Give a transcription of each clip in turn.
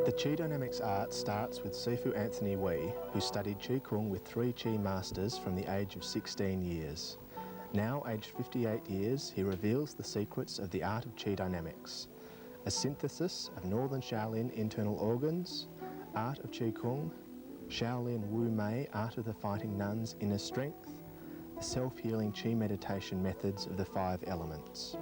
The Chi Dynamics art starts with Sifu Anthony Wee, who studied Chi Kung with 3 Chi masters from the age of 16 years. Now aged 58 years, he reveals the secrets of the art of Chi Dynamics, a synthesis of Northern Shaolin internal organs, art of Chi Kung, Shaolin Wu Mei, art of the fighting nuns' inner strength, the self-healing Chi meditation methods of the 5 elements.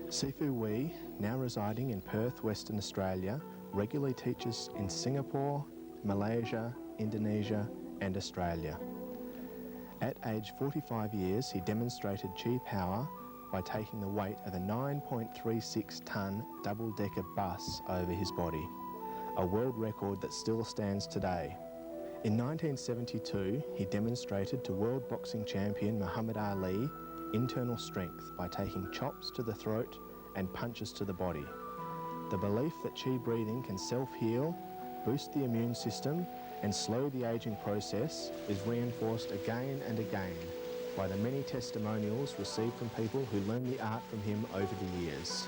Sifu Wee, now residing in Perth, Western Australia, regularly teaches in Singapore, Malaysia, Indonesia and Australia. At age 45 years, he demonstrated Chi power by taking the weight of a 9.36 tonne double-decker bus over his body, a world record that still stands today. In 1972, he demonstrated to world boxing champion Muhammad Ali internal strength by taking chops to the throat and punches to the body. The belief that Chi breathing can self-heal, boost the immune system and slow the ageing process is reinforced again and again by the many testimonials received from people who learned the art from him over the years.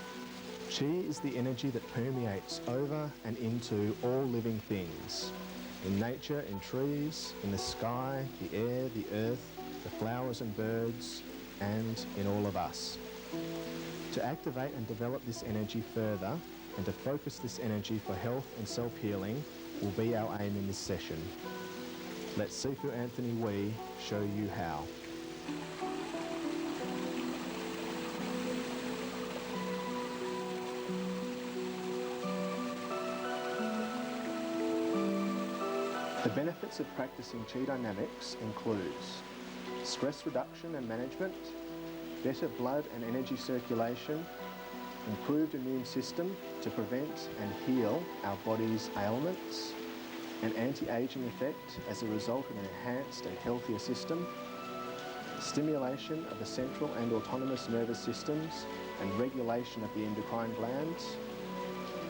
Chi is the energy that permeates over and into all living things. In nature, in trees, in the sky, the air, the earth, the flowers and birds, and in all of us. To activate and develop this energy further, and to focus this energy for health and self-healing will be our aim in this session. Let Sifu Anthony Wee show you how. The benefits of practicing Chi Dynamics includes stress reduction and management, better blood and energy circulation, improved immune system to prevent and heal our body's ailments, an anti-aging effect as a result of an enhanced and healthier system, stimulation of the central and autonomous nervous systems and regulation of the endocrine glands,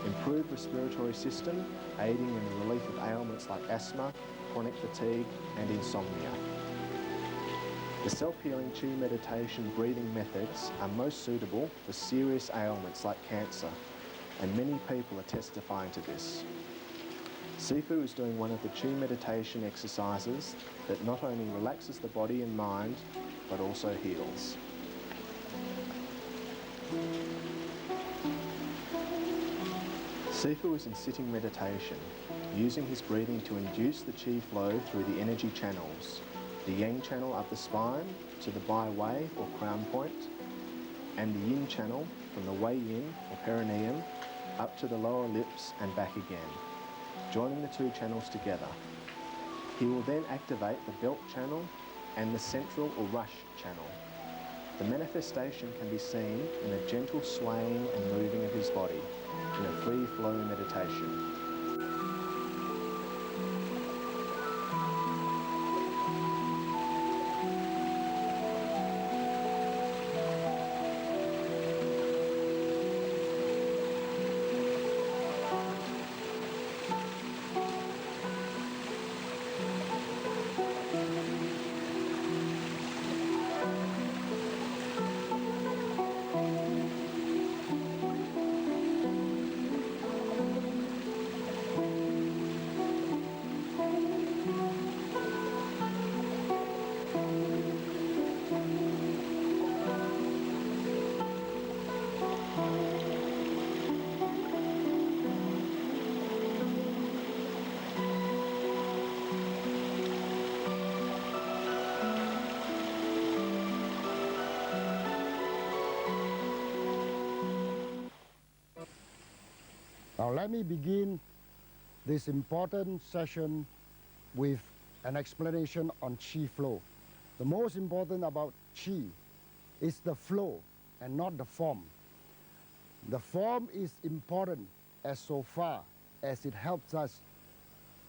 improved respiratory system aiding in the relief of ailments like asthma, chronic fatigue and insomnia. The self-healing Chi meditation breathing methods are most suitable for serious ailments like cancer, and many people are testifying to this. Sifu is doing one of the Chi meditation exercises that not only relaxes the body and mind, but also heals. Sifu is in sitting meditation, using his breathing to induce the Chi flow through the energy channels, the Yang channel up the spine to the Bai Wei or crown point, and the Yin channel from the Wei Yin or perineum up to the lower lips and back again, joining the 2 channels together. He will then activate the belt channel and the central or rush channel. The manifestation can be seen in a gentle swaying and moving of his body in a free-flowing meditation. Now let me begin this important session with an explanation on Qi flow. The most important about Qi is the flow and not the form. The form is important as so far as it helps us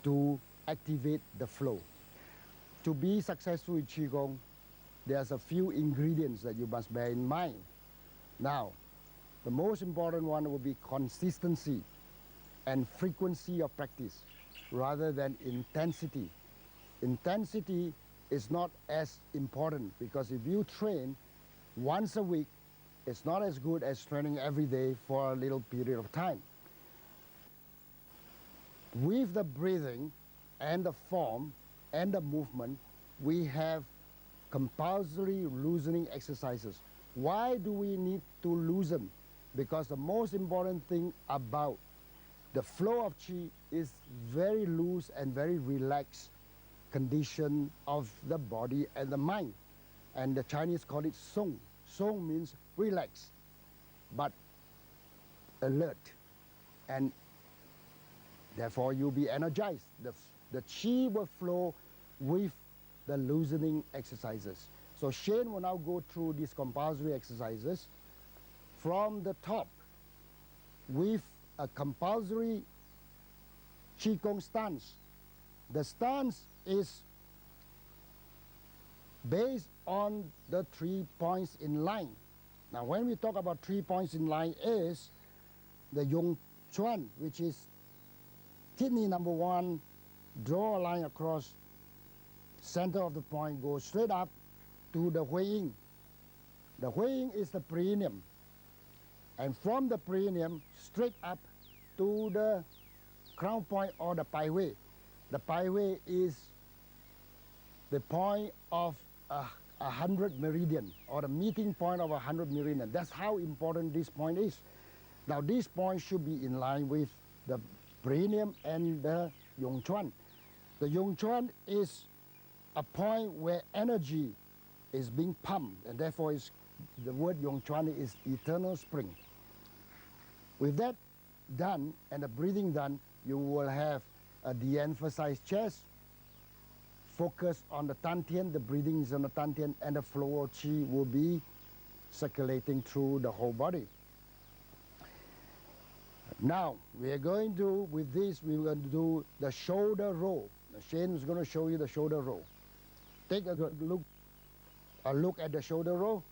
to activate the flow. To be successful in Qigong, there's a few ingredients that you must bear in mind. Now, the most important one will be consistency and frequency of practice rather than intensity. Intensity is not as important because if you train once a week, it's not as good as training every day for a little period of time. With the breathing and the form and the movement, we have compulsory loosening exercises. Why do we need to loosen? Because the most important thing about the flow of qi is very loose and very relaxed condition of the body and the mind. And the Chinese call it song. Song means relax, but alert. And therefore you'll be energized. The qi will flow with the loosening exercises. So Shane will now go through these compulsory exercises from the top with a compulsory Qigong stance. The stance is based on the 3 points in line. Now when we talk about 3 points in line is the Yong Chuan, which is kidney number 1, draw a line across center of the point, go straight up to the Hui Ying. The Hui Ying is the perineum, and from the perineum straight up to the crown point or the Pai Hui. The Pai Hui is the point of 100 meridian, or the meeting point of 100 meridian. That's how important this point is. Now this point should be in line with the perineum and the Yong Chuan. The Yong Chuan is a point where energy is being pumped, and therefore the word Yong Chuan is eternal spring. With that done and the breathing done, you will have a de-emphasized chest, focus on the Tantian, the breathing is on the Tantian, and the flow of qi will be circulating through the whole body. Now, we are going to, with this, we're going to do the shoulder roll. Shane is going to show you the shoulder roll. Take a look at the shoulder roll.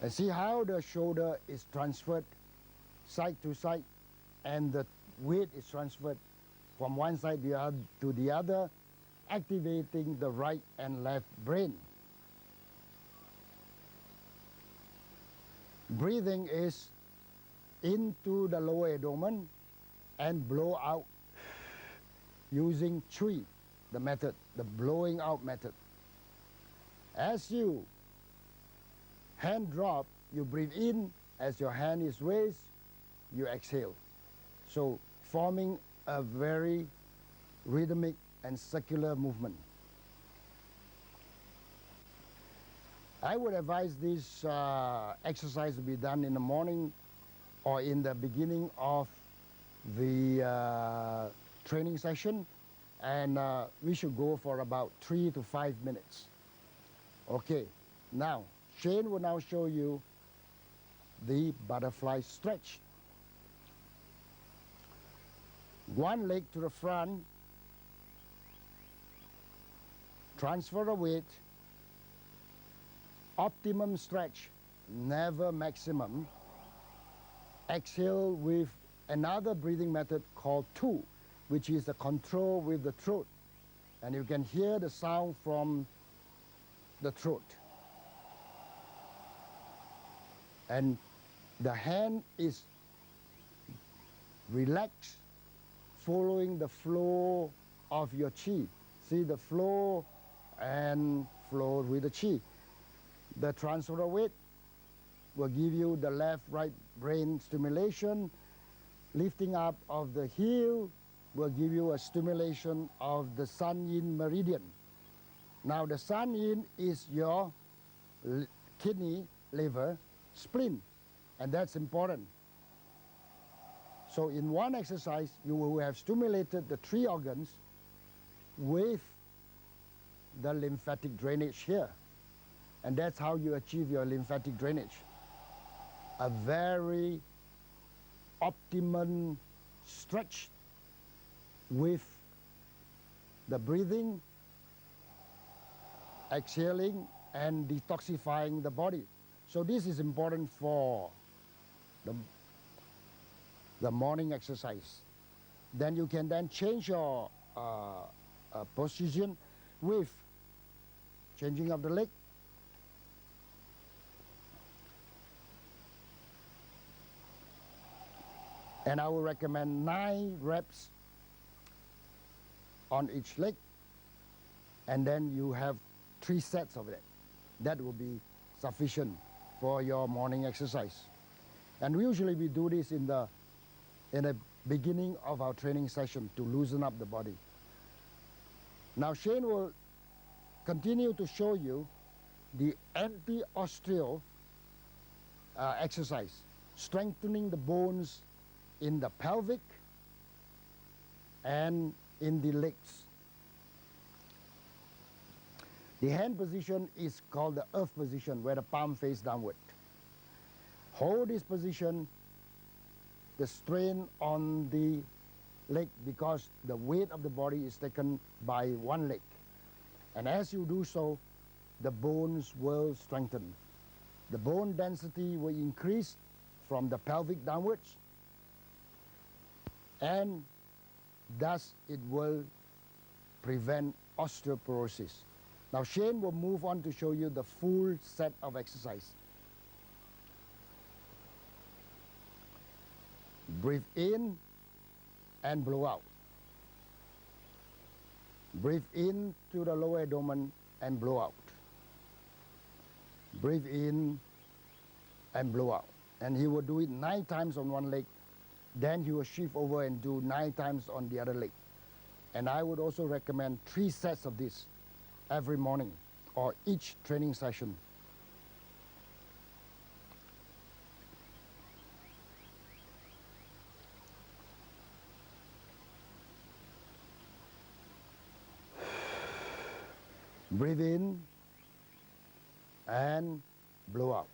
And see how the shoulder is transferred side to side, and the weight is transferred from one side to the other, activating the right and left brain. Breathing is into the lower abdomen and blow out using chui, the method, the blowing out method. As you hand drop, you breathe in. As your hand is raised, you exhale. So forming a very rhythmic and circular movement. I would advise this exercise to be done in the morning or in the beginning of the training session, and we should go for about 3 to 5 minutes. Okay, now Shane will now show you the butterfly stretch. One leg to the front, transfer the weight, optimum stretch, never maximum. Exhale with another breathing method called Tu, which is the control with the throat. And you can hear the sound from the throat. And the hand is relaxed, following the flow of your qi. See the flow and flow with the qi. The transfer of weight will give you the left-right brain stimulation. Lifting up of the heel will give you a stimulation of the Sun-Yin meridian. Now the Sun-Yin is your kidney, liver, spleen, and that's important. So in one exercise, you will have stimulated the 3 organs with the lymphatic drainage here. And that's how you achieve your lymphatic drainage. A very optimum stretch with the breathing, exhaling, and detoxifying the body. So this is important for the morning exercise. Then you can then change your position with changing of the leg, And I will recommend 9 reps on each leg, and then you have 3 sets of it. That will be sufficient for your morning exercise. And usually we do this in the beginning of our training session to loosen up the body. Now Shane will continue to show you the anti-osteo exercise, strengthening the bones in the pelvic and in the legs. The hand position is called the earth position, where the palm face downward. Hold this position, the strain on the leg, because the weight of the body is taken by one leg. And as you do so, the bones will strengthen. The bone density will increase from the pelvic downwards, and thus it will prevent osteoporosis. Now Shane will move on to show you the full set of exercise. Breathe in and blow out. Breathe in to the lower abdomen and blow out. Breathe in and blow out. And he will do it 9 times on one leg. Then he will shift over and do 9 times on the other leg. And I would also recommend 3 sets of this every morning or each training session. Breathe in and blow out.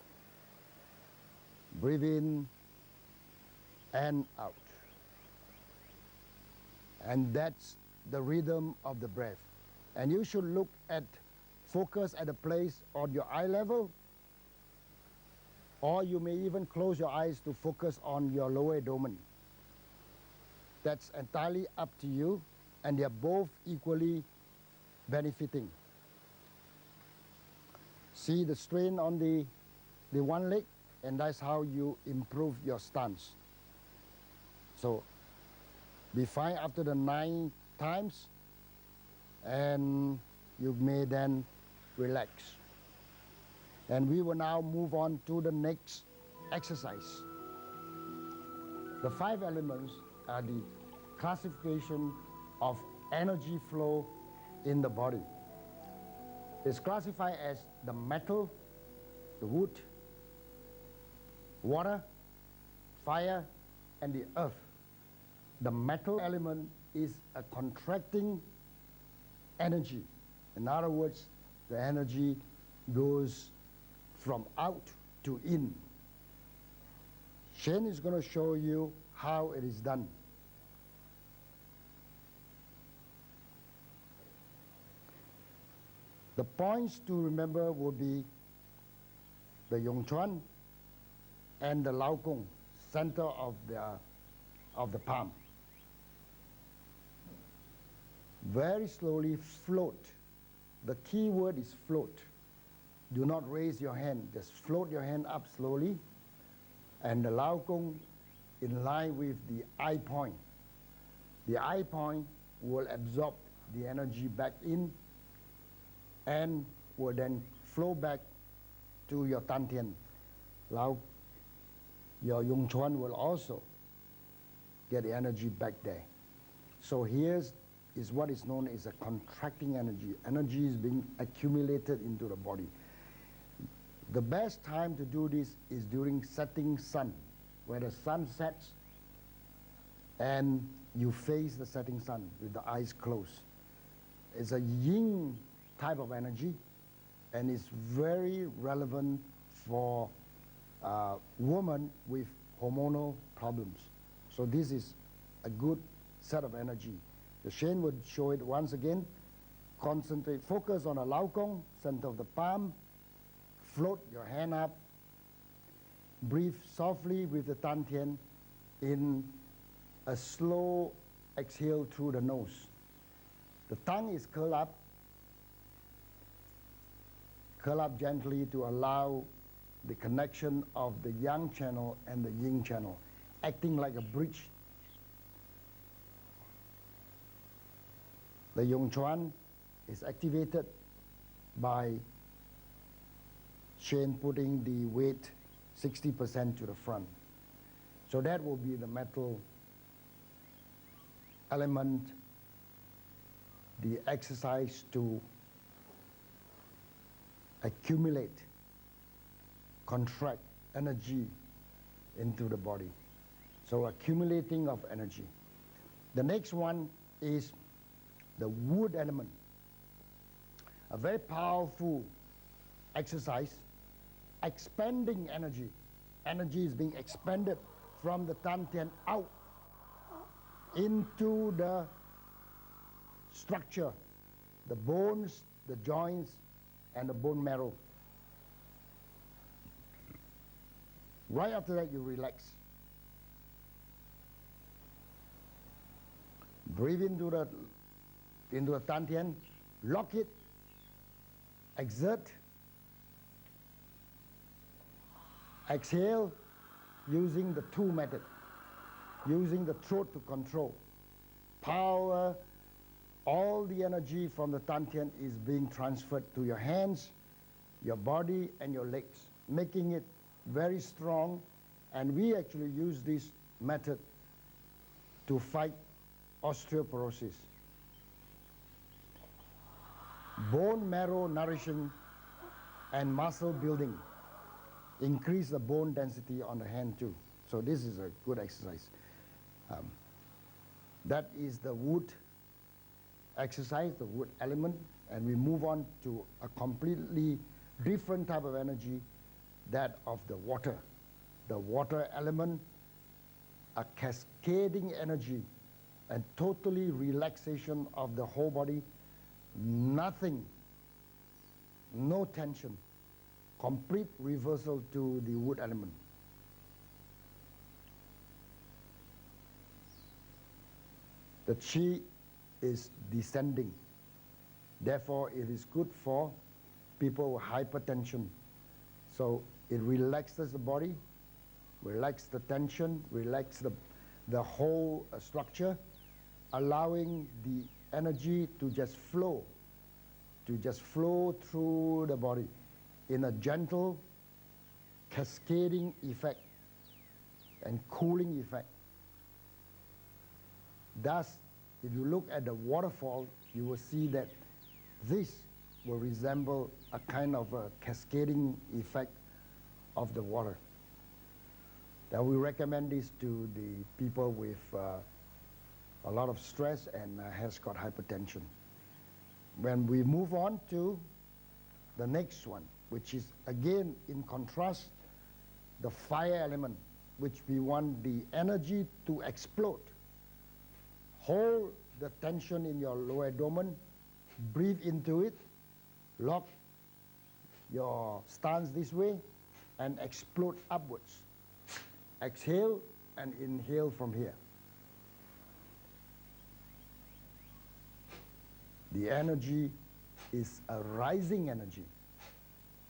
Breathe in and out. And that's the rhythm of the breath. And you should focus at a place on your eye level, or you may even close your eyes to focus on your lower abdomen. That's entirely up to you, and they're both equally benefiting. See the strain on the one leg, and that's how you improve your stance. So be fine after the 9 times, and you may then relax. And we will now move on to the next exercise. The 5 elements are the classification of energy flow in the body. It's classified as the metal, the wood, water, fire, and the earth. The metal element is a contracting energy. In other words, the energy goes from out to in. Shane is going to show you how it is done. The points to remember will be the Yongchuan and the Lao Kong, center of the palm. Very slowly float. The key word is float. Do not raise your hand, just float your hand up slowly. And the Lao Kong in line with the eye point. The eye point will absorb the energy back in and will then flow back to your Tantian. Your Yongchuan will also get the energy back there. So here's what is known as a contracting energy. Energy is being accumulated into the body. The best time to do this is during setting sun, where the sun sets and you face the setting sun with the eyes closed. It's a yin type of energy, and it's very relevant for women with hormonal problems. So this is a good set of energy. The Shane would show it once again. Concentrate, focus on a Lao Kong, center of the palm. Float your hand up. Breathe softly with the Tantian in a slow exhale through the nose. The tongue is curled up. Curl up gently to allow the connection of the yang channel and the yin channel. acting like a bridge. The Yongchuan is activated by Shane putting the weight 60% to the front. So that will be the metal element, the exercise to accumulate, contract energy into the body. So accumulating of energy. The next one is the wood element. A very powerful exercise, expanding energy. Energy is being expanded from the Tantian out into the structure, the bones, the joints, and the bone marrow. Right after that, you relax. Breathe into the Tantian, lock it, exert, exhale using the two method, using the throat to control. Power, all the energy from the Tantian is being transferred to your hands, your body, and your legs, making it very strong. And we actually use this method to fight osteoporosis. Bone marrow nourishing and muscle building. Increase the bone density on the hand too. So this is a good exercise. That is the wood exercise, the wood element, and we move on to a completely different type of energy, that of the water. The water element, a cascading energy and totally relaxation of the whole body, nothing, no tension, complete reversal to the wood element. The chi is descending. Therefore, it is good for people with hypertension. So it relaxes the body, relaxes the tension, relaxes the whole structure, allowing the energy to just flow through the body in a gentle, cascading effect and cooling effect. Thus, if you look at the waterfall, you will see that this will resemble a kind of a cascading effect of the water. Now we recommend this to the people with a lot of stress and has got hypertension. When we move on to the next one, which is again in contrast, the fire element, which we want the energy to explode. Hold the tension in your lower abdomen, breathe into it, lock your stance this way, and explode upwards. Exhale and inhale from here. The energy is a rising energy.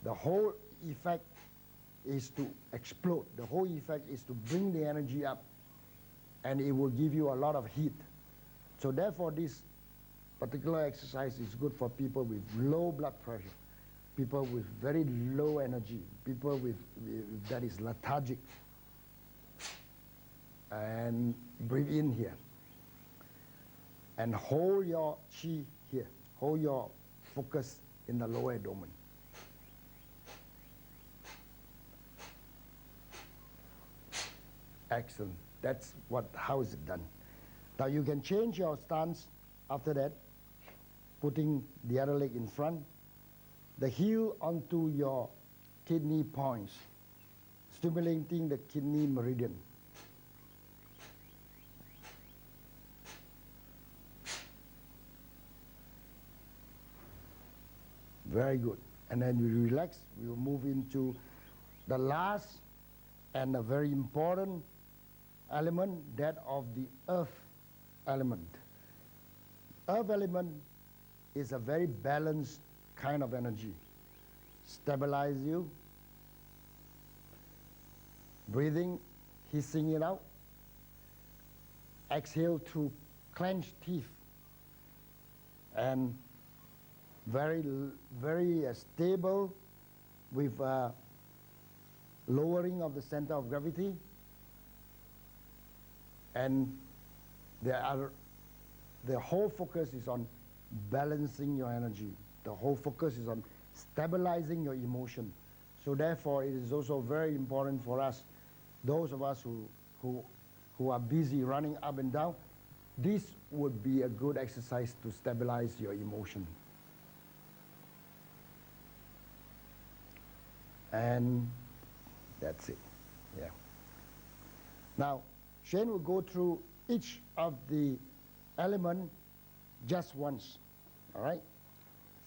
The whole effect is to explode. The whole effect is to bring the energy up, and it will give you a lot of heat. So therefore, this particular exercise is good for people with low blood pressure, people with very low energy, people with that is lethargic. And breathe in here. And hold your chi here. Hold your focus in the lower abdomen. Excellent. That's how is it done. Now you can change your stance after that, putting the other leg in front, the heel onto your kidney points, stimulating the kidney meridian. Very good. And then we relax. We will move into the last and a very important element, that of the earth element. Earth element is a very balanced kind of energy. Stabilize you. Breathing, hissing it out. exhale through clenched teeth, and very stable with lowering of the center of gravity, and the whole focus is on balancing your energy. The whole focus is on stabilizing your emotion. So therefore, it is also very important for us, those of us who are busy running up and down, this would be a good exercise to stabilize your emotion. And that's it, yeah. Now, Shane will go through each of the element just once, all right?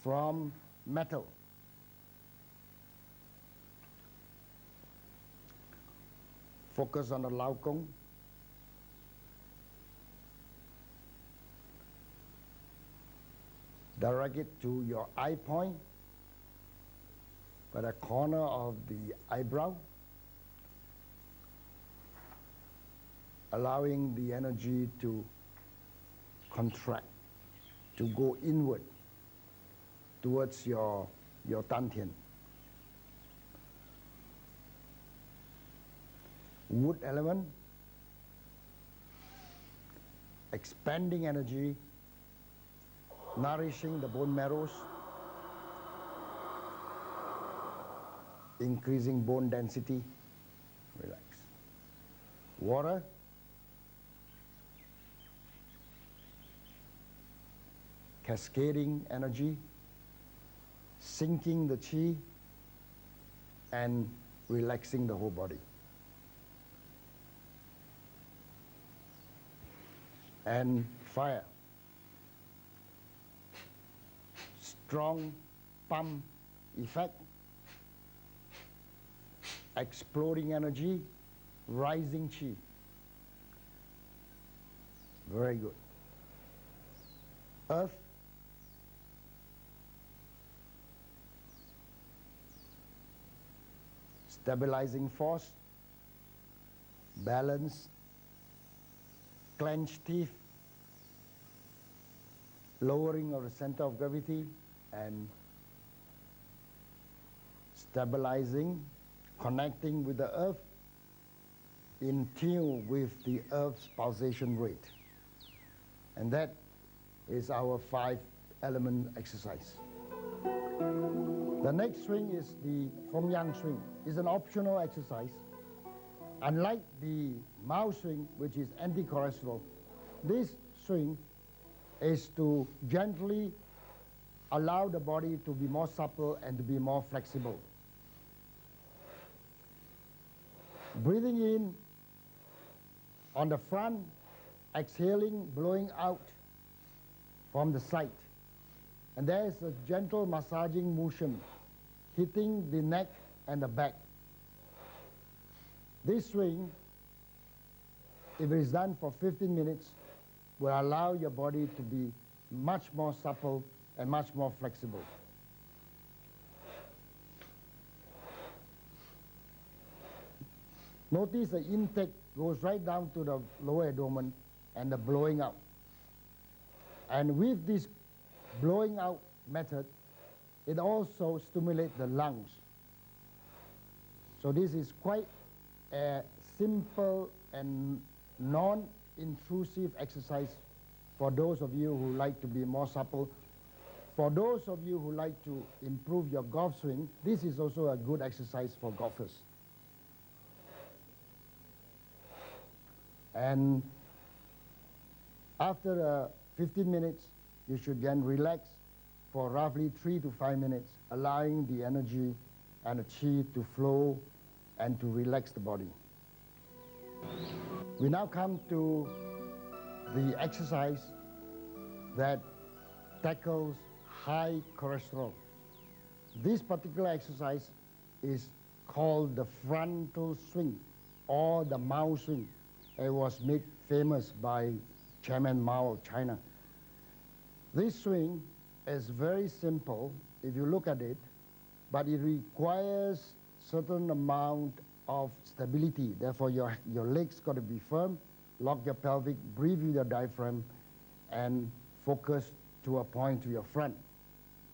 From metal. Focus on the lao kong. Direct it to your eye point, by the corner of the eyebrow, allowing the energy to contract, to go inward towards your dantian. Wood element, expanding energy, nourishing the bone marrows, increasing bone density, relax. Water, cascading energy, sinking the chi, and relaxing the whole body. And fire, strong pump effect, exploding energy, rising chi. Very good. Earth, stabilizing force, balance, clenched teeth, lowering of the center of gravity, and stabilizing, connecting with the earth in tune with the earth's pulsation rate. And that is our 5-element exercise. The next swing is the Feng Yang swing. It's an optional exercise. Unlike the Mao swing, which is anti-cholesterol, this swing is to gently allow the body to be more supple and to be more flexible. Breathing in on the front, exhaling, blowing out from the side. And there is a gentle massaging motion hitting the neck and the back. This swing, if it is done for 15 minutes, will allow your body to be much more supple and much more flexible. Notice the intake goes right down to the lower abdomen and the blowing out. And with this blowing out method, it also stimulates the lungs. So this is quite a simple and non-intrusive exercise for those of you who like to be more supple. For those of you who like to improve your golf swing, this is also a good exercise for golfers. And after 15 minutes, you should then relax for roughly 3 to 5 minutes, allowing the energy and the chi to flow and to relax the body. We now come to the exercise that tackles high cholesterol. This particular exercise is called the frontal swing or the Mao swing. It was made famous by Chairman Mao of China. This swing is very simple if you look at it, but it requires certain amount of stability. Therefore, your legs got to be firm lock your pelvic, breathe with your diaphragm, and focus to a point to your front.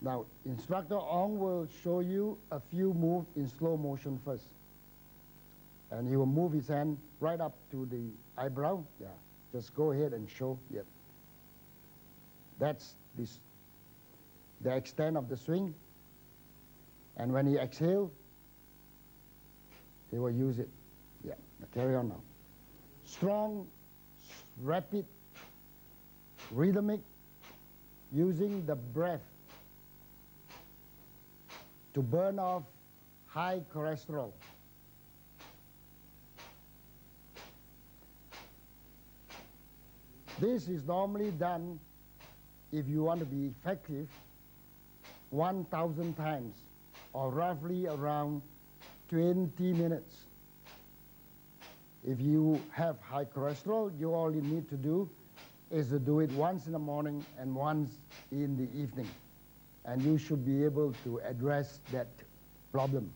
Now, Instructor Ong will show you a few moves in slow motion first. And he will move his hand right up to the eyebrow. Yeah, just go ahead and show. Yep. That's the extent of the swing. And when he exhales, he will use it. Yeah, now carry on now. Strong, rapid, rhythmic, using the breath to burn off high cholesterol. This is normally done, if you want to be effective, 1,000 times, or roughly around 20 minutes. If you have high cholesterol, you all you need to do is to do it once in the morning and once in the evening. And you should be able to address that problem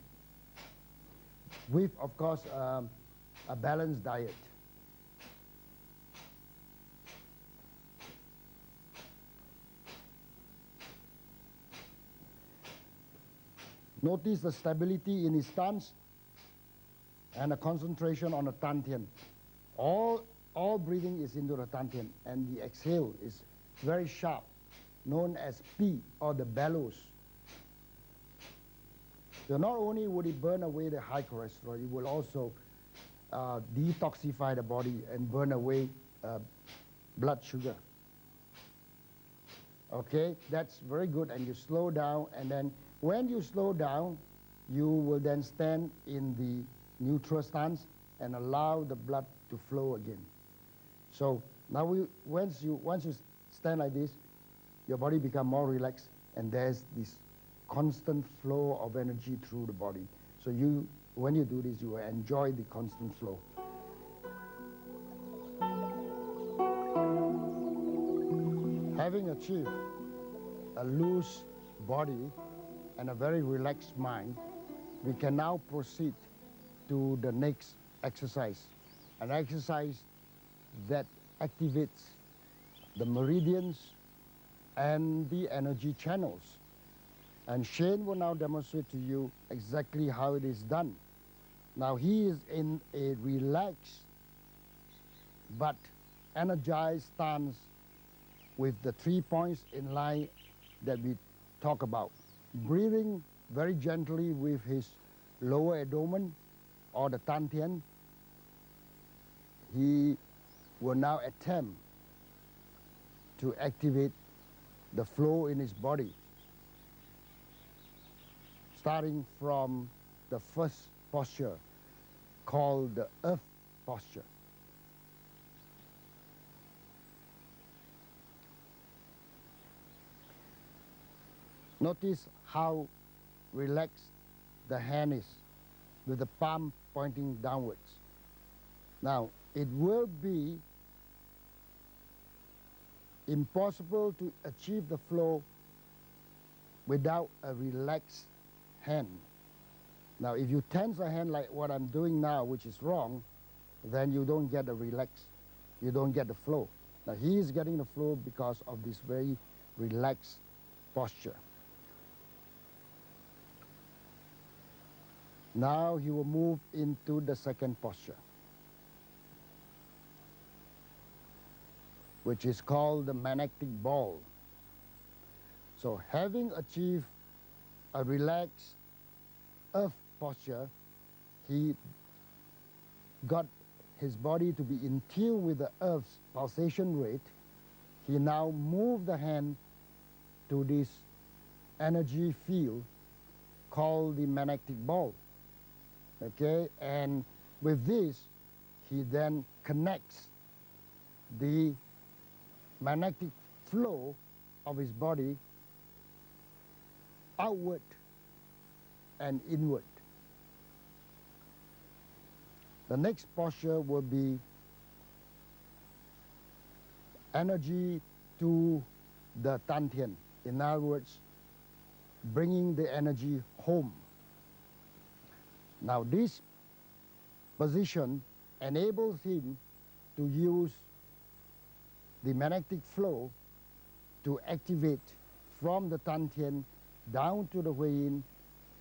with, of course, a balanced diet. Notice the stability in his stance and a concentration on the Tantian. All breathing is into the Tantian, and the exhale is very sharp, known as P, or the bellows. So not only would it burn away the high cholesterol, it will also detoxify the body and burn away blood sugar. Okay, that's very good, and you slow down, and then when you slow down, you will then stand in the neutral stance and allow the blood to flow again. So now once you stand like this, your body becomes more relaxed, and there's this constant flow of energy through the body. So when you do this, you will enjoy the constant flow. Having achieved a loose body and a very relaxed mind, we can now proceed to the next exercise, an exercise that activates the meridians and the energy channels. And Shane will now demonstrate to you exactly how it is done. Now he is in a relaxed but energized stance with the 3 points in line that we talk about. Breathing very gently with his lower abdomen or the Tantian, he will now attempt to activate the flow in his body, starting from the first posture called the earth posture. Notice how relaxed the hand is with the palm pointing downwards. Now, it will be impossible to achieve the flow without a relaxed hand. Now, if you tense a hand like what I'm doing now, which is wrong, then you don't get a relax, you don't get the flow. Now, he is getting the flow because of this very relaxed posture. Now he will move into the second posture, which is called the magnetic ball. So having achieved a relaxed earth posture, he got his body to be in tune with the earth's pulsation rate. He now moved the hand to this energy field called the magnetic ball. Okay, and with this, he then connects the magnetic flow of his body outward and inward. The next posture will be energy to the Tantian. In other words, bringing the energy home. Now this position enables him to use the magnetic flow to activate from the Dantian down to the Huiyin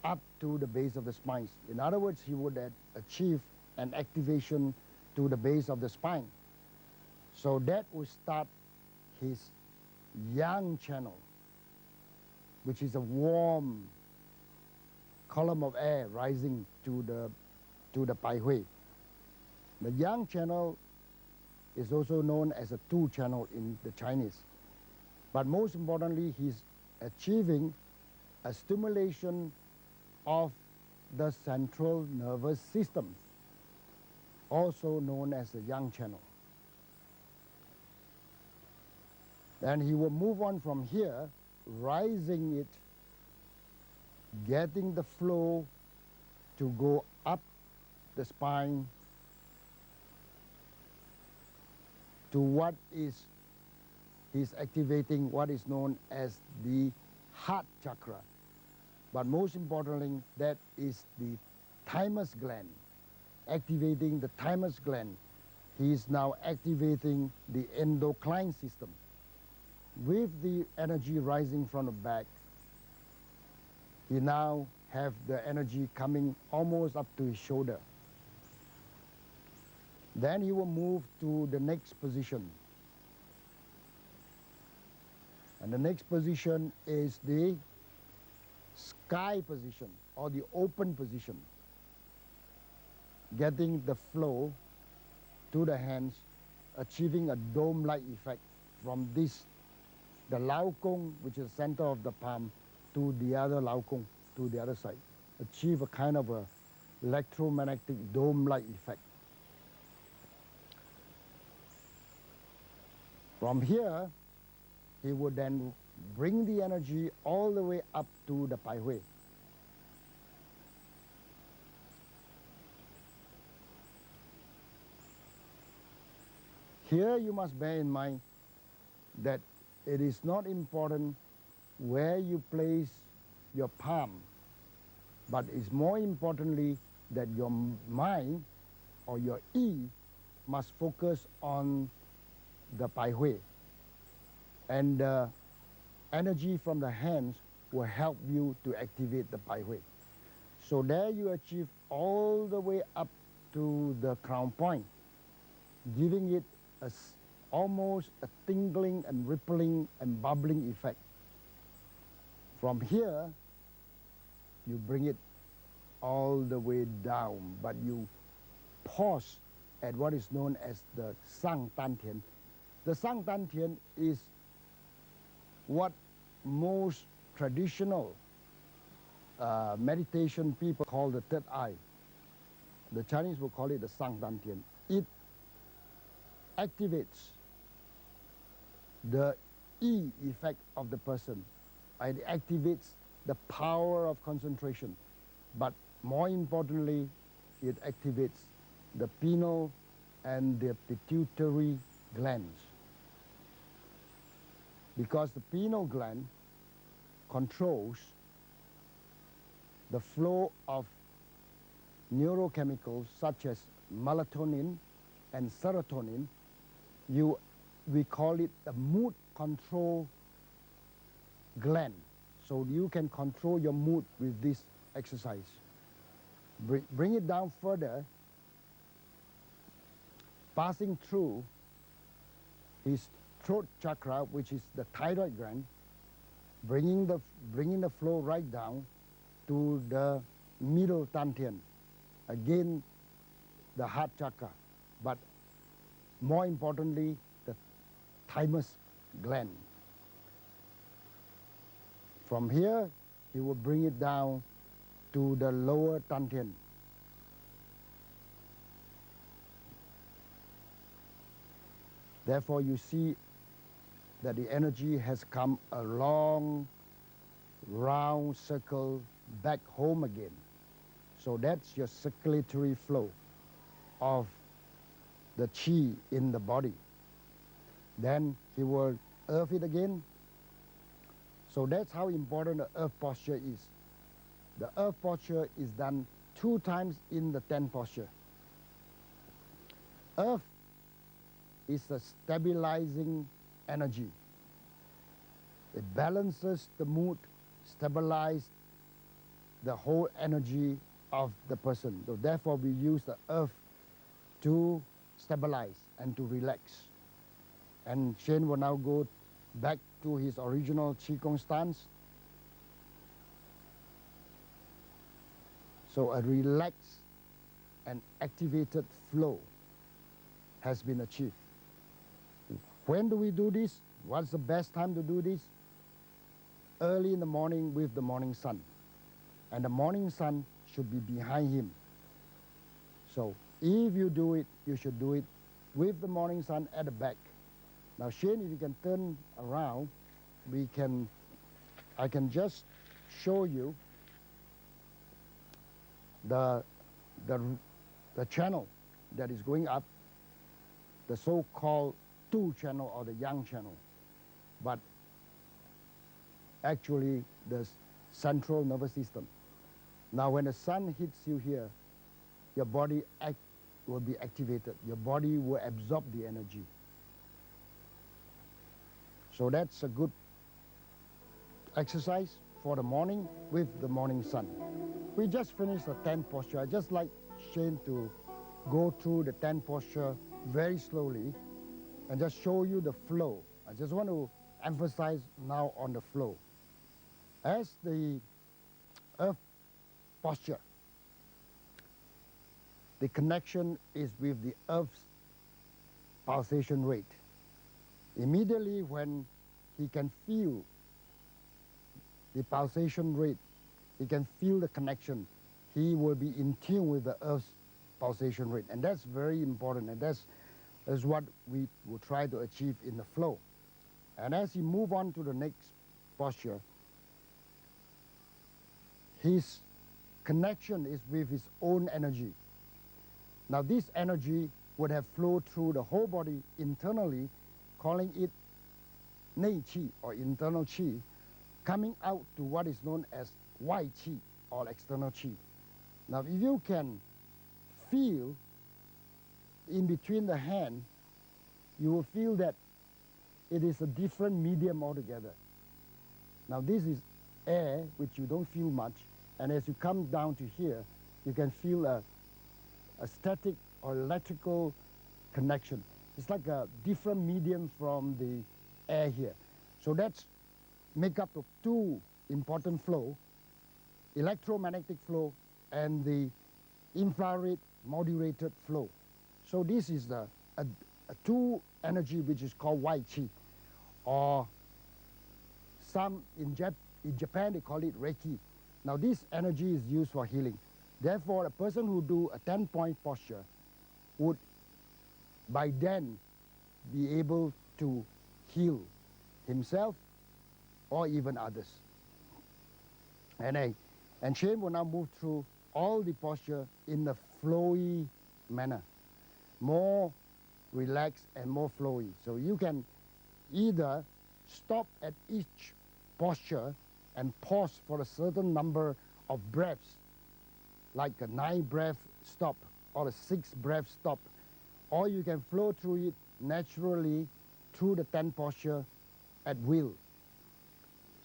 up to the base of the spine. In other words, he would achieve an activation to the base of the spine. So that would start his yang channel, which is a warm column of air rising to the Pai Hui. The yang channel is also known as a two channel in the Chinese. But most importantly, he's achieving a stimulation of the central nervous system, also known as the yang channel. Then he will move on from here, rising it, getting the flow to go up the spine to what is, he's activating what is known as the heart chakra. But most importantly, that is the thymus gland. Activating the thymus gland, he is now activating the endocrine system. With the energy rising from the back, he now have the energy coming almost up to his shoulder. Then he will move to the next position. And the next position is the sky position or the open position, getting the flow to the hands, achieving a dome-like effect from this, the Lao Kong, which is the center of the palm, to the other Lao Kong, to the other side. Achieve a kind of a electromagnetic dome-like effect. From here, he would then bring the energy all the way up to the Pai Hui. Here you must bear in mind that it is not important where you place your palm, but it's more importantly that your mind or your yi must focus on the Pai Hui. And energy from the hands will help you to activate the Pai Hui. So there you achieve all the way up to the crown point, giving it almost a tingling and rippling and bubbling effect. From here, you bring it all the way down, but you pause at what is known as the Sang Tan Tian. The Sang Tan Tian is what most traditional meditation people call the third eye. The Chinese will call it the Sang Tan Tian. It activates the E effect of the person. It activates the power of concentration. But more importantly, it activates the pineal and the pituitary glands. Because the pineal gland controls the flow of neurochemicals such as melatonin and serotonin. We call it the mood control gland. So you can control your mood with this exercise. Bring it down further, passing through his throat chakra, which is the thyroid gland, bringing the flow right down to the middle dantian, again the heart chakra, but more importantly the thymus gland. From here, he will bring it down to the lower dantian. Therefore, you see that the energy has come a long, round circle back home again. So that's your circulatory flow of the qi in the body. Then he will earth it again. So that's how important the earth posture is. The earth posture is done 2 times in the 10 posture. Earth is a stabilizing energy. It balances the mood, stabilizes the whole energy of the person. So therefore, we use the earth to stabilize and to relax. And Shane will now go back to his original Qigong stance. So a relaxed and activated flow has been achieved. When do we do this? What's the best time to do this? Early in the morning with the morning sun. And the morning sun should be behind him. So if you do it, you should do it with the morning sun at the back. Now Shane, if you can turn around, I can just show you the channel that is going up, the so-called Tu channel or the Yang channel. But actually the central nervous system. Now when the sun hits you here, your body will be activated. Your body will absorb the energy. So that's a good exercise for the morning with the morning sun. We just finished the 10 posture. I just like Shane to go through the 10 posture very slowly and just show you the flow. I just want to emphasize now on the flow. As the earth posture, the connection is with the earth's pulsation rate. Immediately when he can feel the pulsation rate, he can feel the connection, he will be in tune with the earth's pulsation rate. And that's very important, and that's what we will try to achieve in the flow. And as he move on to the next posture, his connection is with his own energy. Now this energy would have flowed through the whole body internally, calling it Nei Qi or internal Qi, coming out to what is known as Wai Qi or external Qi. Now if you can feel in between the hand, you will feel that it is a different medium altogether. Now this is air, which you don't feel much, and as you come down to here, you can feel a static or electrical connection. It's like a different medium from the air here. So that's make up of two important flow, electromagnetic flow and the infrared modulated flow. So this is a two energy which is called Wai Qi, or some in Japan they call it Reiki. Now this energy is used for healing. Therefore, a person who do a 10-point posture would by then be able to heal himself or even others. And Shane will now move through all the posture in a flowy manner, more relaxed and more flowy. So you can either stop at each posture and pause for a certain number of breaths, like a 9 breath stop or a 6 breath stop, or you can flow through it naturally through the 10 posture at will.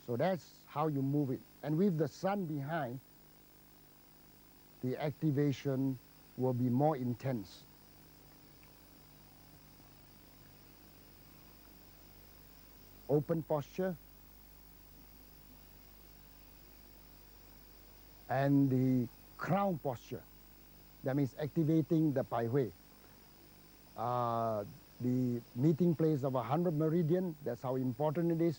So that's how you move it. And with the sun behind, the activation will be more intense. Open posture. And the crown posture. That means activating the Pai Hui. The meeting place of 100 meridian, that's how important it is,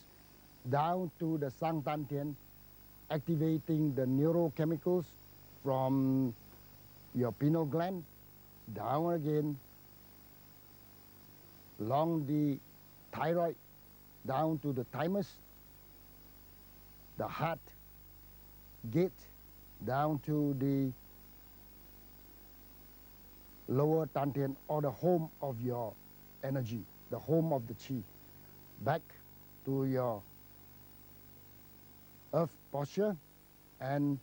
down to the Sang Tan Tien, activating the neurochemicals from your pineal gland, down again, along the thyroid, down to the thymus, the heart gate, down to the lower Tantien, or the home of your energy, the home of the Qi, back to your earth posture and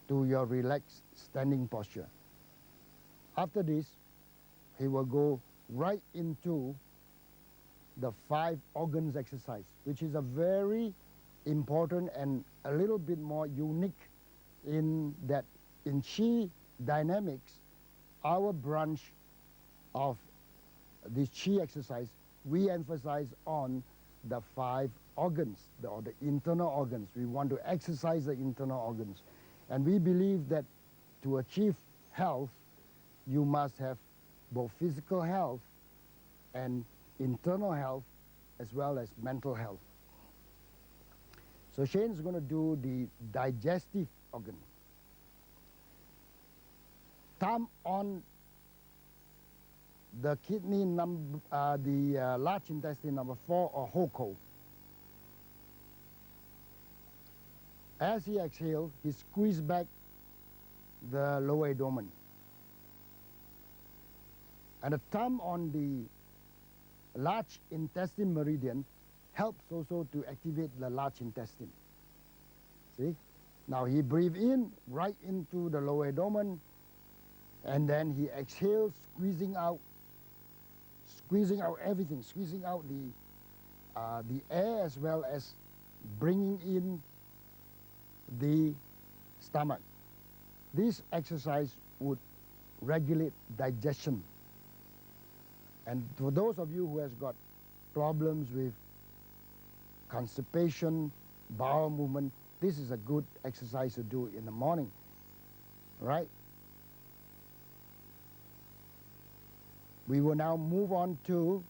to your relaxed standing posture. After this, he will go right into the 5 organs exercise, which is a very important and a little bit more unique in that in Qi dynamics, our branch of this Qi exercise, we emphasize on the 5 organs, or the internal organs. We want to exercise the internal organs. And we believe that to achieve health, you must have both physical health and internal health, as well as mental health. So Shane's going to do the digestive organ. Thumb on the kidney number, large intestine number 4 or Hoko. As he exhales, he squeezes back the lower abdomen. And the thumb on the large intestine meridian helps also to activate the large intestine. See? Now he breathes in right into the lower abdomen, and then he exhales, squeezing out everything, squeezing out the air, as well as bringing in the stomach. This exercise would regulate digestion. And for those of you who has got problems with constipation, bowel movement, this is a good exercise to do in the morning, right? We will now move on to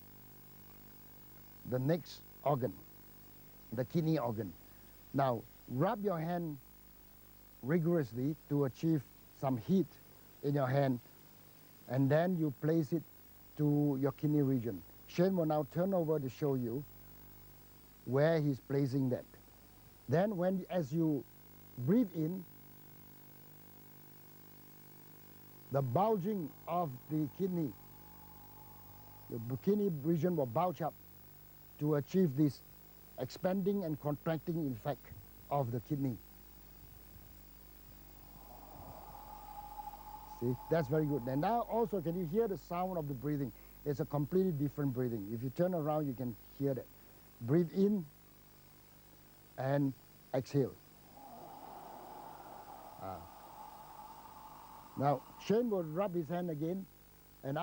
the next organ, the kidney organ. Now, rub your hand rigorously to achieve some heat in your hand, and then you place it to your kidney region. Shane will now turn over to show you where he's placing that. Then as you breathe in, the bulging of the kidney region will bulge up to achieve this expanding and contracting effect of the kidney. See, that's very good. And now also, can you hear the sound of the breathing? It's a completely different breathing. If you turn around, you can hear that. Breathe in and exhale. Now, Shane will rub his hand again, and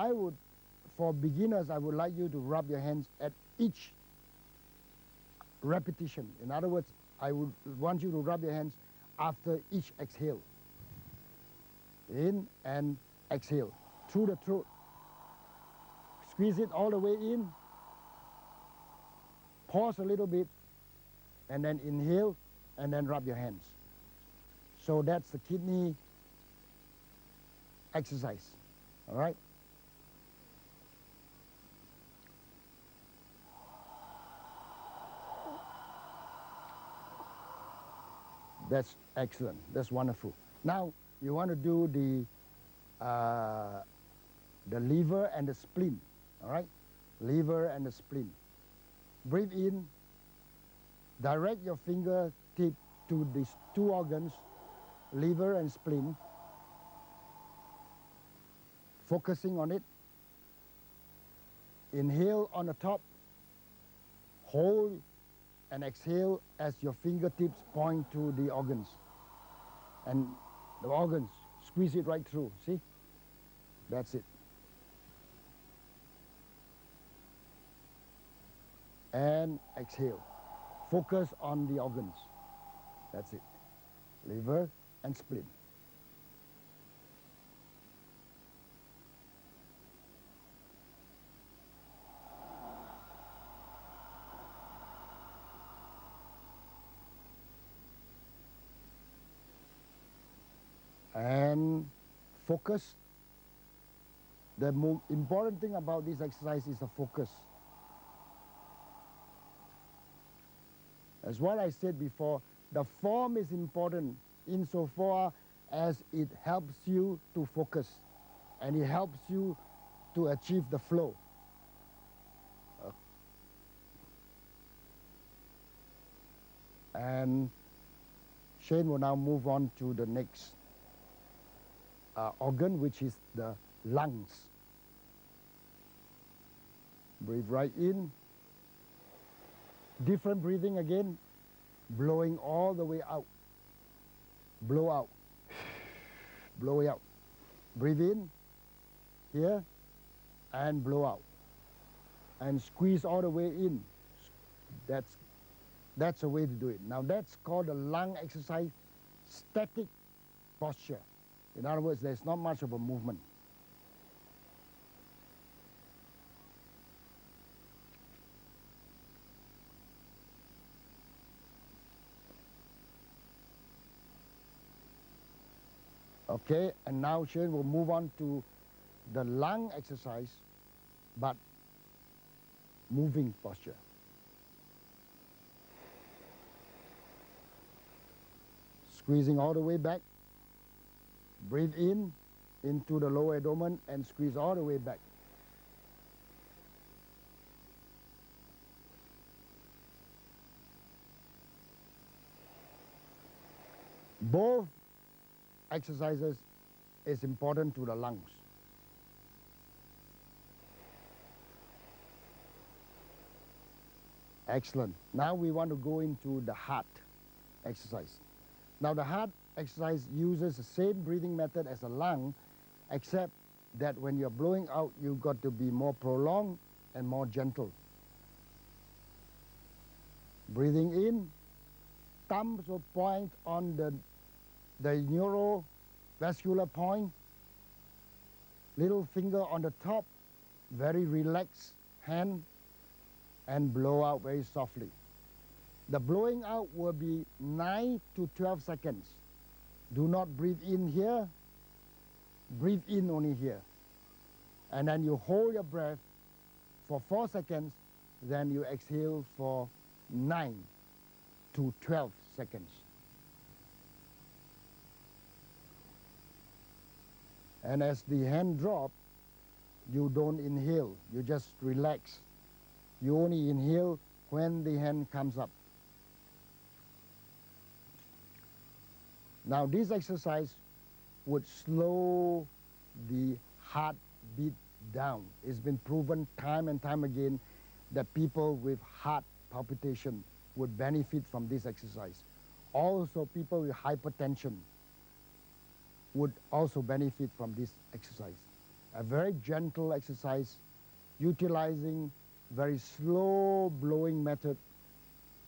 for beginners, I would like you to rub your hands at each repetition. In other words, I would want you to rub your hands after each exhale. In and exhale through the throat. Squeeze it all the way in. Pause a little bit, and then inhale, and then rub your hands. So that's the kidney exercise. All right? That's excellent. That's wonderful. Now, you want to do the liver and the spleen, all right? Liver and the spleen. Breathe in, direct your fingertip to these 2 organs, liver and spleen, focusing on it. Inhale on the top, hold and exhale as your fingertips point to the organs. And the organs, squeeze it right through, see? That's it. And exhale. Focus on the organs. That's it. Liver and spleen. And focus. The most important thing about this exercise is the focus. As what I said before, the form is important insofar as it helps you to focus and it helps you to achieve the flow. And Shane will now move on to the next organ, which is the lungs. Breathe right in. Different breathing again, blowing all the way out. Blow out. Blow out. Breathe in here and blow out. And squeeze all the way in. That's a way to do it. Now that's called a lung exercise, static posture. In other words, there's not much of a movement. Okay, and now Shane will move on to the lung exercise, but moving posture. Squeezing all the way back. Breathe in into the lower abdomen and squeeze all the way back. Both exercises is important to the lungs. Excellent. Now we want to go into the heart exercise. Now the heart exercise uses the same breathing method as a lung, except that when you're blowing out, you've got to be more prolonged and more gentle. Breathing in, thumbs will point on the neurovascular point, little finger on the top, very relaxed hand, and blow out very softly. The blowing out will be 9 to 12 seconds. Do not breathe in here, breathe in only here. And then you hold your breath for 4 seconds, then you exhale for 9 to 12 seconds. And as the hand drops, you don't inhale, you just relax. You only inhale when the hand comes up. Now this exercise would slow the heartbeat down. It's been proven time and time again that people with heart palpitation would benefit from this exercise. Also, people with hypertension would also benefit from this exercise. A very gentle exercise, utilizing very slow blowing method,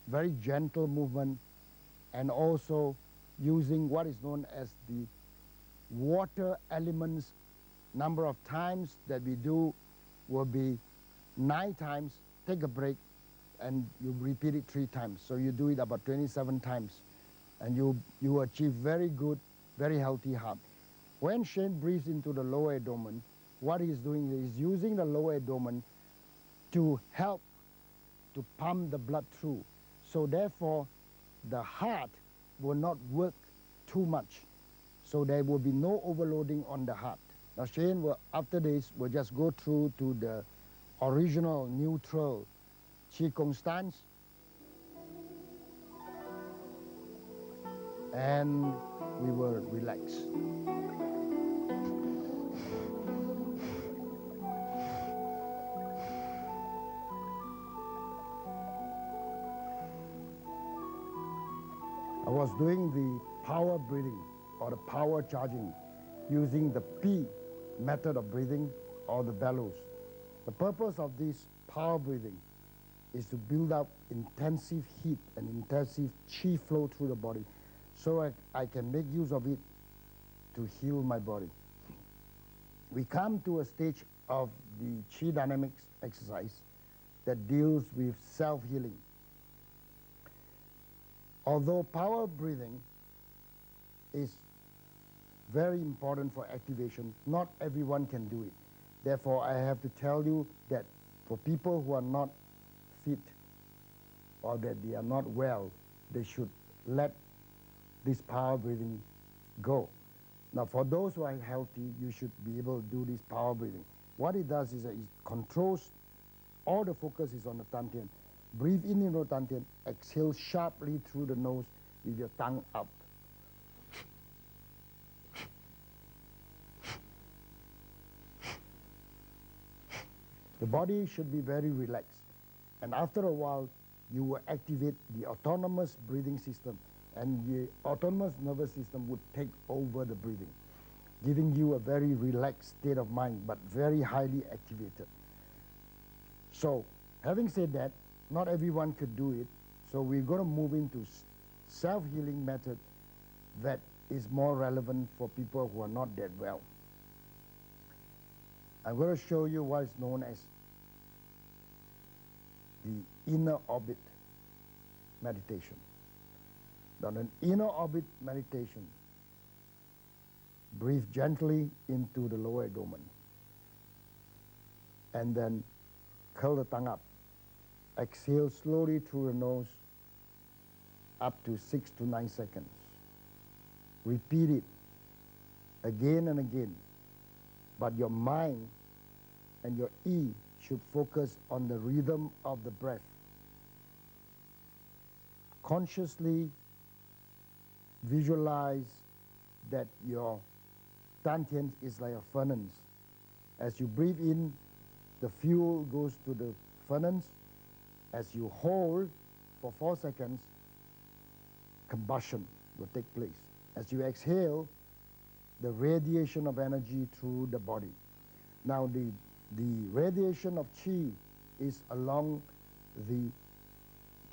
very gentle movement, and also using what is known as the water elements. Number of times that we do will be 9 times, take a break, and you repeat it 3 times. So you do it about 27 times, and you achieve very good, very healthy heart. When Shane breathes into the lower abdomen, what he's doing is using the lower abdomen to help to pump the blood through. So therefore, the heart will not work too much. So there will be no overloading on the heart. Now Shane will, after this, will just go through to the original neutral Qigong stance. And we will relax. I was doing the power breathing or the power charging using the P method of breathing or the bellows. The purpose of this power breathing is to build up intensive heat and intensive chi flow through the body so I can make use of it to heal my body. We come to a stage of the chi dynamics exercise that deals with self-healing. Although power breathing is very important for activation, not everyone can do it. Therefore, I have to tell you that for people who are not fit or that they are not well, they should let this power breathing go. Now, for those who are healthy, you should be able to do this power breathing. What it does is that it controls, all the focus is on the dantian. Breathe in the dantian, exhale sharply through the nose with your tongue up. The body should be very relaxed. And after a while, you will activate the autonomous breathing system, and the autonomous nervous system would take over the breathing, giving you a very relaxed state of mind, but very highly activated. So, having said that, not everyone could do it, so we're going to move into self-healing method that is more relevant for people who are not that well. I'm going to show you what is known as the inner orbit meditation. Now, an inner orbit meditation, breathe gently into the lower abdomen and then curl the tongue up. Exhale slowly through the nose up to 6 to 9 seconds. Repeat it again and again, but your mind and your E should focus on the rhythm of the breath. Consciously visualize that your dantian is like a furnace. As you breathe in, the fuel goes to the furnace. As you hold for 4 seconds, combustion will take place. As you exhale, the radiation of energy through the body. Now, the radiation of qi is along the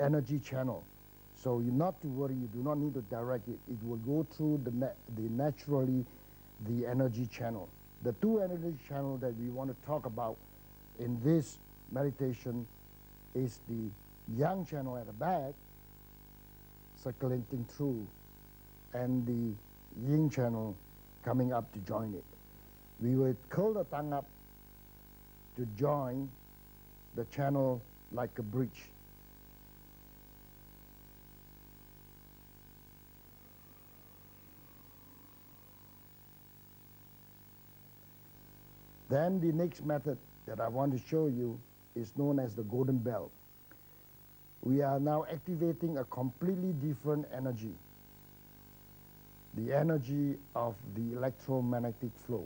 energy channel. So you're not to worry, you do not need to direct it. It will go through naturally the energy channel. The two energy channels that we want to talk about in this meditation is the yang channel at the back, circulating through, and the yin channel coming up to join it. We will curl the tongue up to join the channel like a bridge. Then the next method that I want to show you is known as the golden bell. We are now activating a completely different energy, the energy of the electromagnetic flow.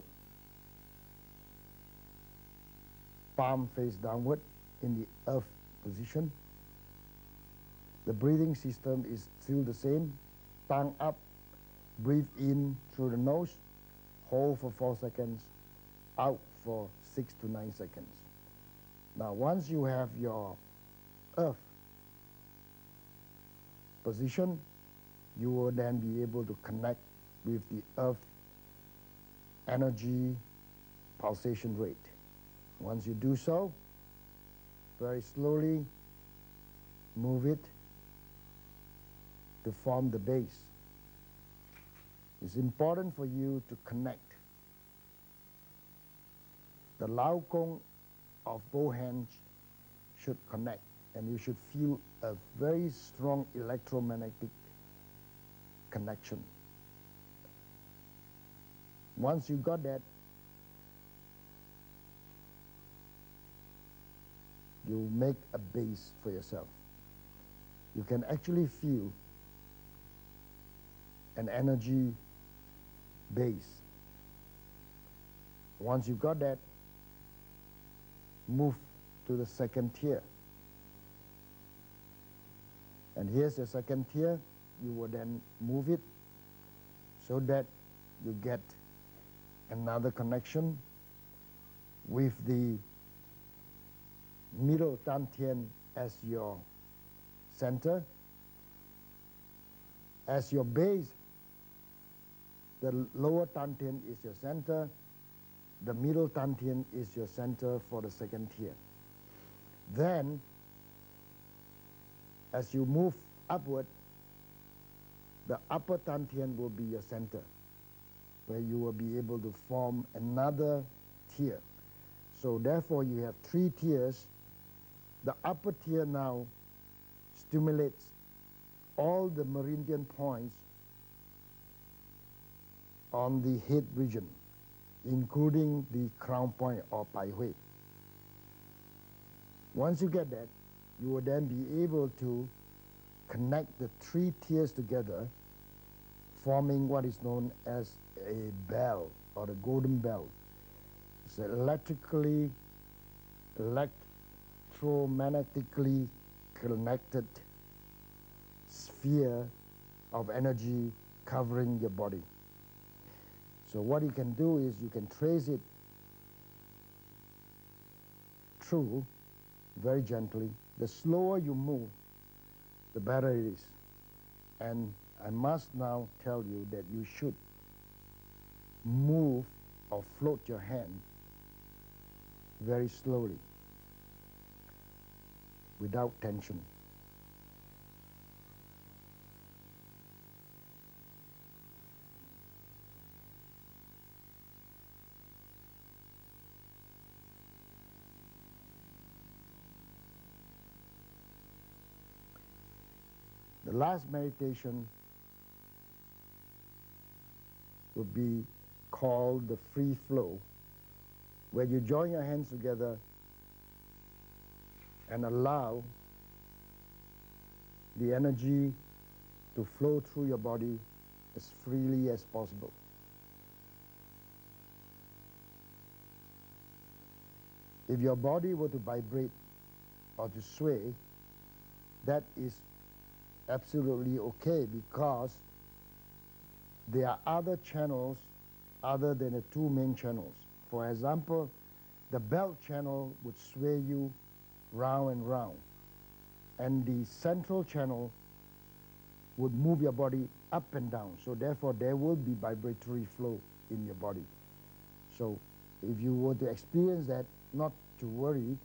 Palm face downward in the earth position. The breathing system is still the same. Tongue up, breathe in through the nose, hold for 4 seconds, out for 6 to 9 seconds. Now, once you have your earth position, you will then be able to connect with the earth energy pulsation rate. Once you do so, very slowly move it to form the base. It's important for you to connect. The lao kong of both hands should connect, and you should feel a very strong electromagnetic connection. Once you got that, you make a base for yourself. You can actually feel an energy base. Once you got that, move to the second tier. And here's the second tier. You will then move it so that you get another connection with the middle dantian as your center. As your base, the lower dantian is your center. The middle dantian is your center for the second tier. Then, as you move upward, the upper dantian will be your center, where you will be able to form another tier. So therefore, you have 3 tiers. The upper tier now stimulates all the meridian points on the head region, including the crown point or pai hui. Once you get that, you will then be able to connect the 3 tiers together, forming what is known as a bell or the golden bell. It's an electrically electromagnetically connected sphere of energy covering your body. So what you can do is you can trace it through very gently. The slower you move, the better it is. And I must now tell you that you should move or float your hand very slowly, without tension. The last meditation would be called the free flow, where you join your hands together and allow the energy to flow through your body as freely as possible. If your body were to vibrate or to sway, that is absolutely okay, because there are other channels other than the two main channels. For example, the belt channel would sway you round and round, and the central channel would move your body up and down. So therefore there will be vibratory flow in your body. So if you were to experience that, not to worry,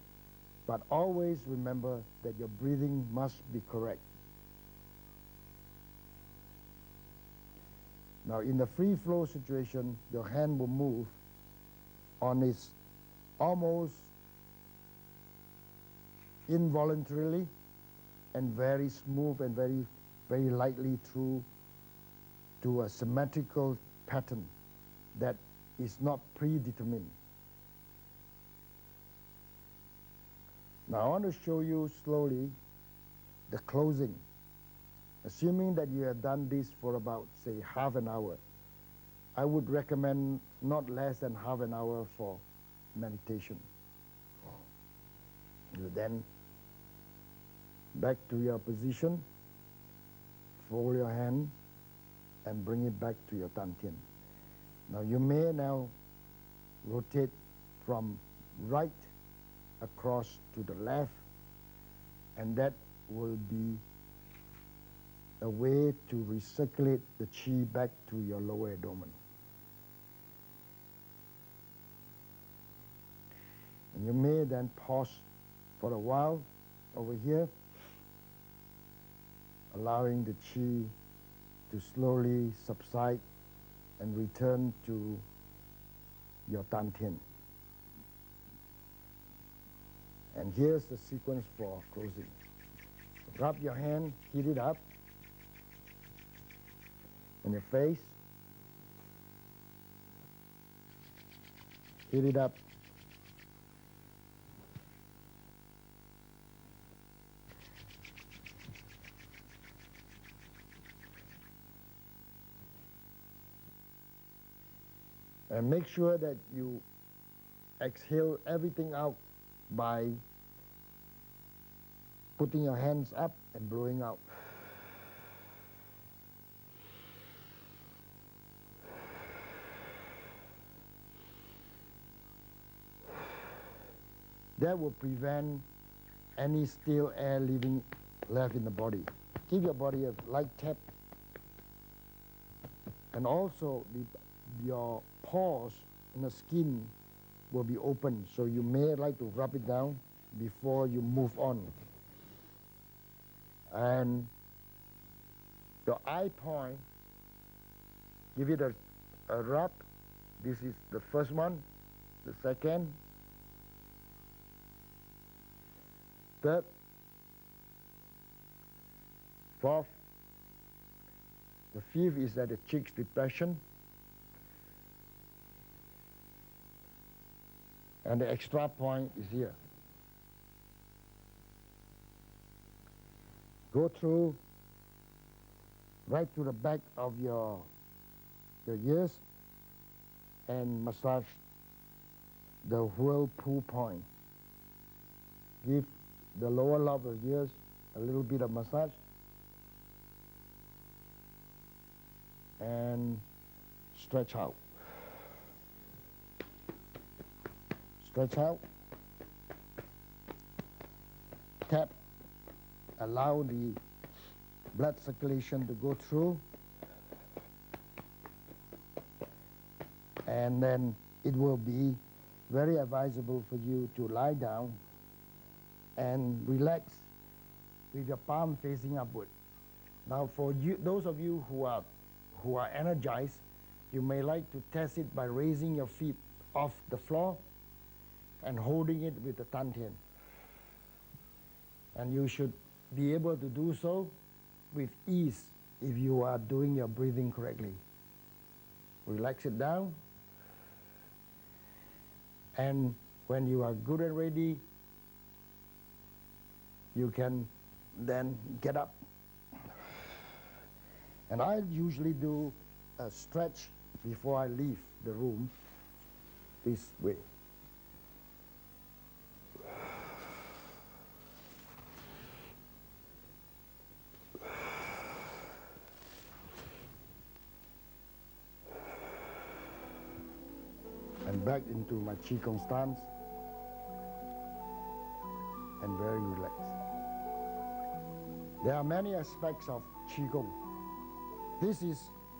but always remember that your breathing must be correct. Now in the free flow situation, your hand will move on its almost involuntarily and very smooth and very lightly through to a symmetrical pattern that is not predetermined. Now I want to show you slowly the closing. Assuming that you have done this for about, say, half an hour, I would recommend not less than half an hour for meditation. You then back to your position, fold your hand and bring it back to your dantian. Now you may now rotate from right across to the left, and that will be a way to recirculate the qi back to your lower abdomen. And you may then pause for a while over here, allowing the qi to slowly subside and return to your dantian. And here's the sequence for closing. Rub your hand, heat it up in your face, heat it up, and make sure that you exhale everything out by putting your hands up and blowing out. That will prevent any stale air left in the body. Give your body a light tap, and also your pores in the skin will be open, so you may like to rub it down before you move on. And your eye point, give it a rub. This is the first one, the second, third, fourth. The fifth is at the cheeks depression. And the extra point is here. Go through right to the back of your ears and massage the whirlpool point. Give the lower lobe of ears a little bit of massage. And stretch out. Stretch out. Tap. Allow the blood circulation to go through. And then it will be very advisable for you to lie down and relax with your palm facing upward. Now for you, those of you who are energized, you may like to test it by raising your feet off the floor and holding it with the tan tian. And you should be able to do so with ease if you are doing your breathing correctly. Relax it down. And when you are good and ready, you can then get up. And I usually do a stretch before I leave the room this way. And back into my Qigong stance and very relaxed. There are many aspects of Qigong. This is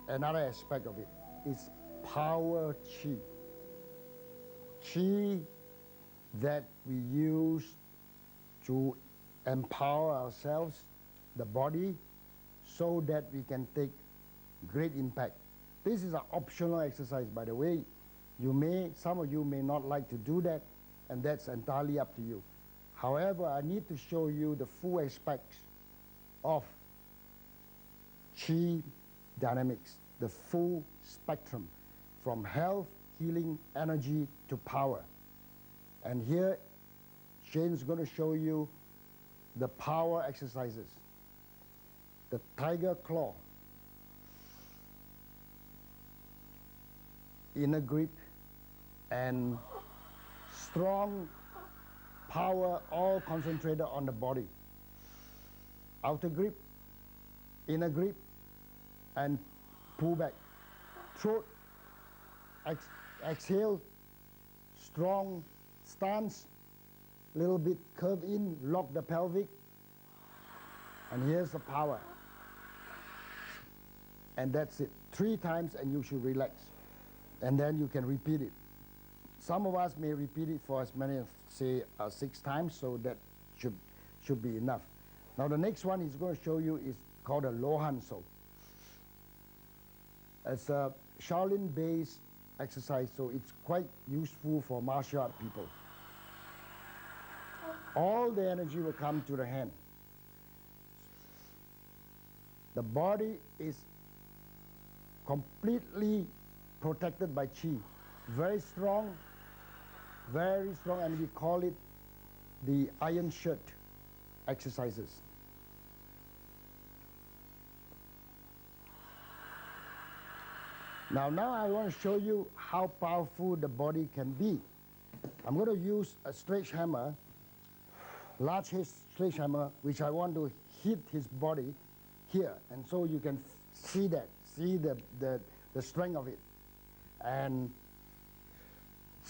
another aspect of it. It's power Qi. Qi that we use to empower ourselves, the body, so that we can take great impact. This is an optional exercise, by the way. Some of you may not like to do that, and that's entirely up to you. However, I need to show you the full aspects of Qi dynamics, the full spectrum, from health, healing, energy to power. And here, Shane's going to show you the power exercises. The tiger claw, inner grip, and strong power all concentrated on the body. Outer grip, inner grip, and pull back. Throat, exhale, strong stance, little bit curve in, lock the pelvic, and here's the power. And that's it. 3 times and you should relax. And then you can repeat it. Some of us may repeat it for as many as, say, 6 times, so that should be enough. Now the next one he's going to show you is called a Lohanso. It's a Shaolin-based exercise, so it's quite useful for martial art people. All the energy will come to the hand. The body is completely protected by Qi. Very strong, and we call it the iron shirt exercises. Now I want to show you how powerful the body can be. I'm going to use a sledgehammer, large sledgehammer, which I want to hit his body here, and so you can see the strength of it. And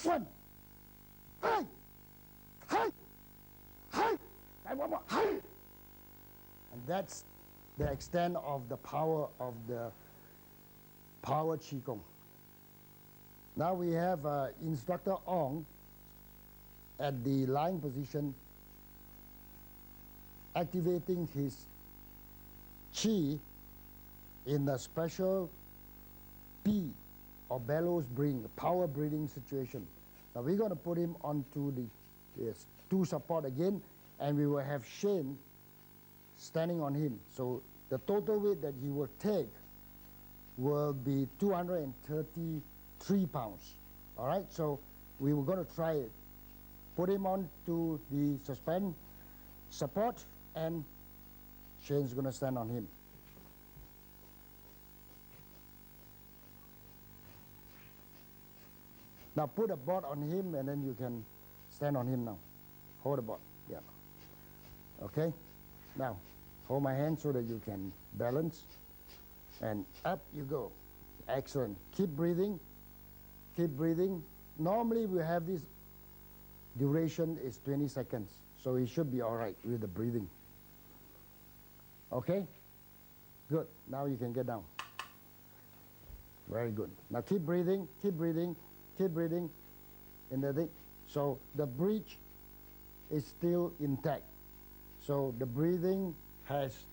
one, hey, hey, hey, and one more, hey. And that's the extent of the power of the power Qigong. Now we have Instructor Ong at the lying position, activating his Qi in a special P or bellows breathing, power breathing situation. Now we're going to put him onto the 2 support again, and we will have Shane standing on him. So the total weight that he will take will be 233 pounds. All right, so we were going to try it. Put him onto the support, and Shane's going to stand on him. Now put a board on him, and then you can stand on him now. Hold the board. Yeah. Okay? Now, hold my hand so that you can balance. And up you go. Excellent. Keep breathing. Keep breathing. Normally we have this duration is 20 seconds. So it should be all right with the breathing. Okay? Good. Now you can get down. Very good. Now keep breathing, keep breathing, keep breathing in the thing. So the bridge is still intact. So the breathing has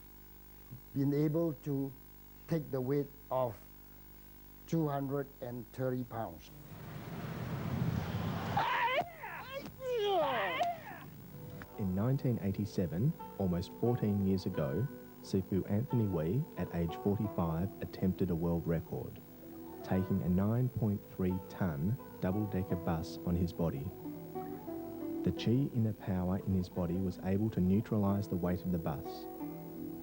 been able to take the weight of 230 pounds. In 1987, almost 14 years ago, Sifu Anthony Wee, at age 45, attempted a world record, taking a 9.3-ton double-decker bus on his body. The chi inner power in his body was able to neutralise the weight of the bus.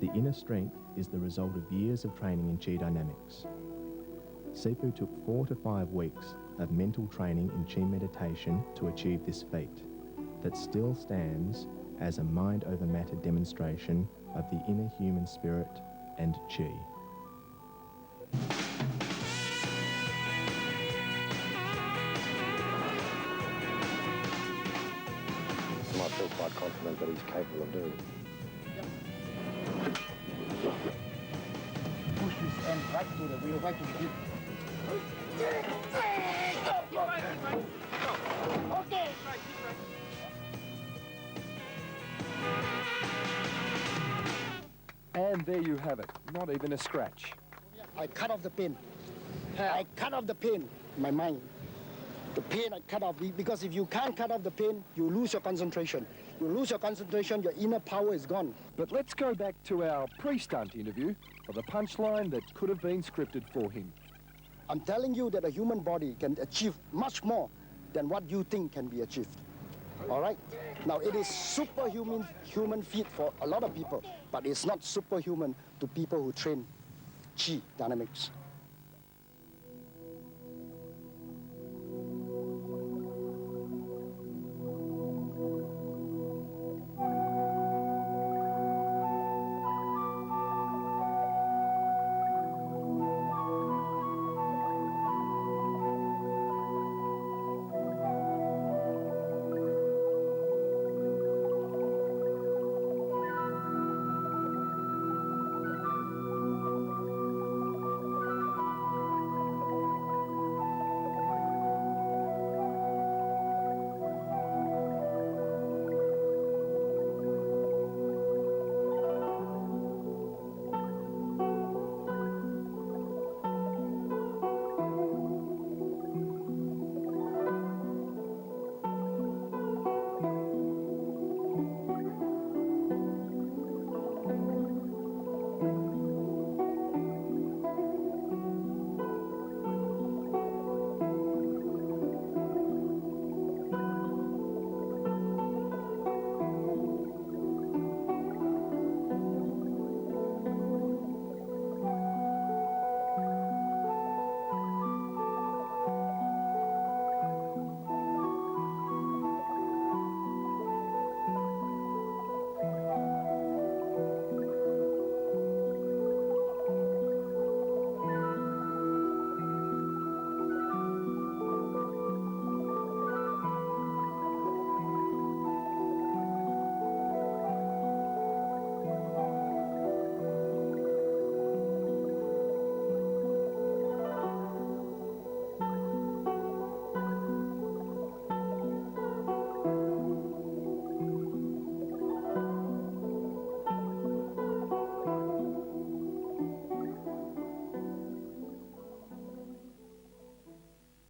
The inner strength is the result of years of training in chi dynamics. Sifu took 4 to 5 weeks of mental training in chi meditation to achieve this feat, that still stands as a mind-over-matter demonstration of the inner human spirit and chi. I feel quite confident that he's capable of doing it. Push this end right to the wheel, right to the wheel. Okay. And there you have it, not even a scratch. I cut off the pin. I cut off the pin, my mind. The pin I cut off, because if you can't cut off the pin, you lose your concentration. You lose your concentration, your inner power is gone. But let's go back to our pre-stunt interview of the punchline that could have been scripted for him. I'm telling you that a human body can achieve much more than what you think can be achieved. All right? Now, it is human feat for a lot of people, but it's not superhuman to people who train chi dynamics.